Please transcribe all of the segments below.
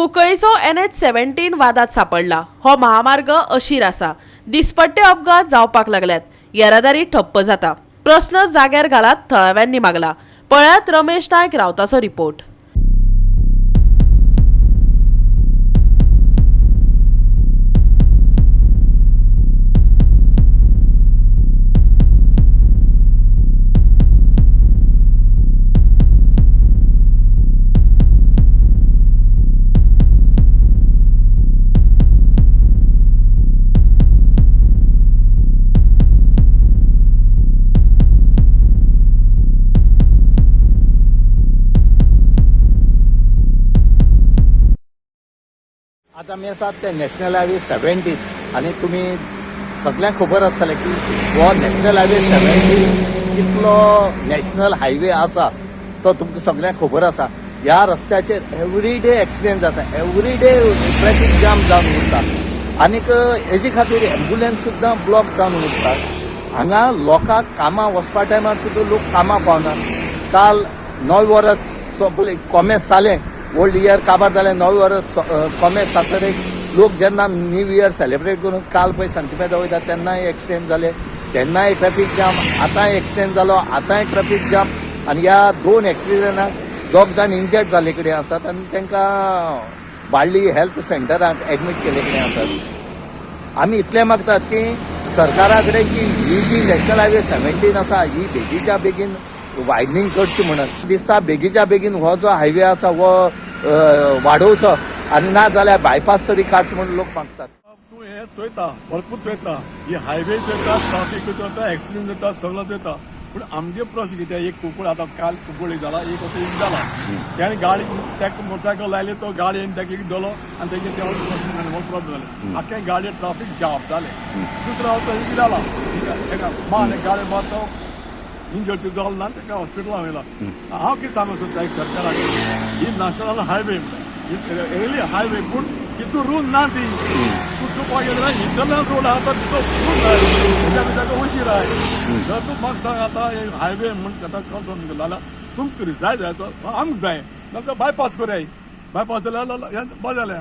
कुंकळीचो NH-17 वादात सापडला। हो महामार्ग अशीर आसा। दिसपट्टे अपघात जावपाक लागल्यात। येरादारी ठप्प जाता। प्रश्न जाग्यार घालात थळाव्यांनी मागला। पळयात रमेश नायक रावताचो रिपोर्ट। आज आमी आसात ते नॅशनल हायवे 17 आनी तुमी सगळ्यांक खबर आसतलें की हो नॅशनल हायवे 17 कितलो नॅशनल हायवे आसा तो तुमकां सगळ्यांक खबर आसा। ह्या रस्त्याचेर एवरीडे एक्सिडेंट जाता, एवरीडे ट्रॅफिक जाम जावन उरता आनीक हेजे खातीर एम्ब्युलन्स सुद्दां ब्लॉक जावन उरतात। हांगा लोकांक कामां वचपा टायमार सुद्दां लोक कामां पावनात। काल 9 वरां सोंपले कोमेस जालें, ओल्ड इयर काबार जालें, 9 वरां कोमेस जातकीर लोक जेन्ना न्यू इयर सेलिब्रेट करून काल पळय सांजपेदा वयता तेन्नाय एक्सिडेंट जाले, तेन्नाय ट्रॅफिक जाम, आतांय एक्सिडेंट जालो, आतांय ट्रॅफिक जाम आनी ह्या 2 एक्सिडेंटाक 2 जाण इंजर्ड जाल्ले कडेन आसात आनी तांकां बाळ्ळी हेल्थ सेंटरांत एडमीट केले कडेन आसात। आमी इतलें मागतात की सरकारा कडेन की ही जी नॅशनल हायवे 17 आसा ही बेगीच्या बेगीन वायडनींग करची म्हणून दिसता। बेगीच्या बेगीन हो जो हायवे आसा हो वाडोवचो आनी ना जाल्यार बायपास तरी काडचो म्हणून लोक मागतात। तूं हे चोयता, भरपूर चोयता, ही हायवे चोयता, ट्राफीक चोयता, एक्सिडेंट जाता, सगळं चोयता, पूण आमगे प्रश्न कितें, एक कुंकळ आतां काल कुंकळ जाला, एक असो एक जाला, त्याने गाडी ताका मोटरसायकल लायले, तो गाडयेन ताका एक दोलो आनी तागे ते प्रॉब्लेम जाले, आख्या गाडये ट्राफीक जाम जाले। दुसरो असो एक जाला, मान गाडी मारता इंजर्ड जालो ना, ताका हॉस्पिटलांत व्हेला। हांव कितें सांगूंक सोदता सरकाराक, ही नॅशनल हायवे रेली हायवे पूण तितून रूल ना ती, तूं चुकपाक गेलो जाल्यार इंटरनल रोड आसा तो रूल जाय, ताका उशीर आहे। जर तूं म्हाका सांग आतां हायवे म्हण आतां कंट्रोल जाल्यार तुमकां तरी जाय जाय तो आमकां जाय, नाका बायपास करयाय, बायपास जाल्यार बरें जालें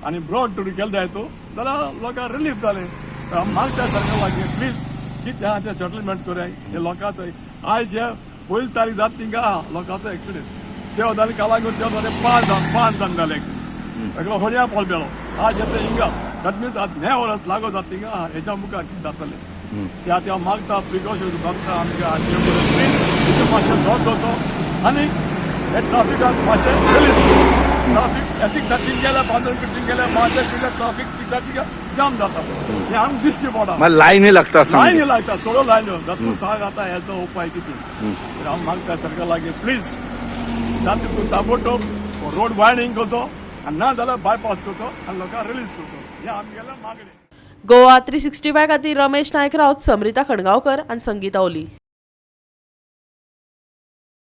आनी ब्रॉड टूर केलो जाय तो जाल्यार लोकांक रिलीफ जालें। म्हाका त्या सरकार लागीं प्लीज कितें आहा तें सेटलमेंट करयाय हे लोकांचो। आयज हे 1 तारीख जाता थिंगा लोकांचो एक्सिडेंट त्यो जालें काला घेवन त्यो जालें 5 जाण जाले, एकलो होड्या पॉल बेलो आज येता हिंगा, दॅट मिन्स आज 9 वरां लागो जाता थिंगा हेच्या मुखार कितें जातलें ते आतां मागता प्रिकॉशन मागता आमच्या मातशें जोर दोचो आनी हे ट्राफिकाक मातशें रिलीज ट्राफीक एथीक सारकीन गेल्या 5 फिटींग गेल्या मातशें पिल्यार ट्राफीक जाम जाता, हे आमकां दिश्टी पडटा। लायनी लागता, लायनी लागता, चड लायन्यो जाता। सांग आतां हेचो उपाय कितें, हांव मागता सरकार लागीं प्लीज जाता तूं ताबडतोब रोड वायडनींग करचो आनी ना जाल्यार बायपास करचो आनी लोकांक रिलीज करचो, हे आमगेलें मागणें। गोवा 365 खातीर रमेश नायक रावत, समरिता खणगांवकर आनी संगीता ओली।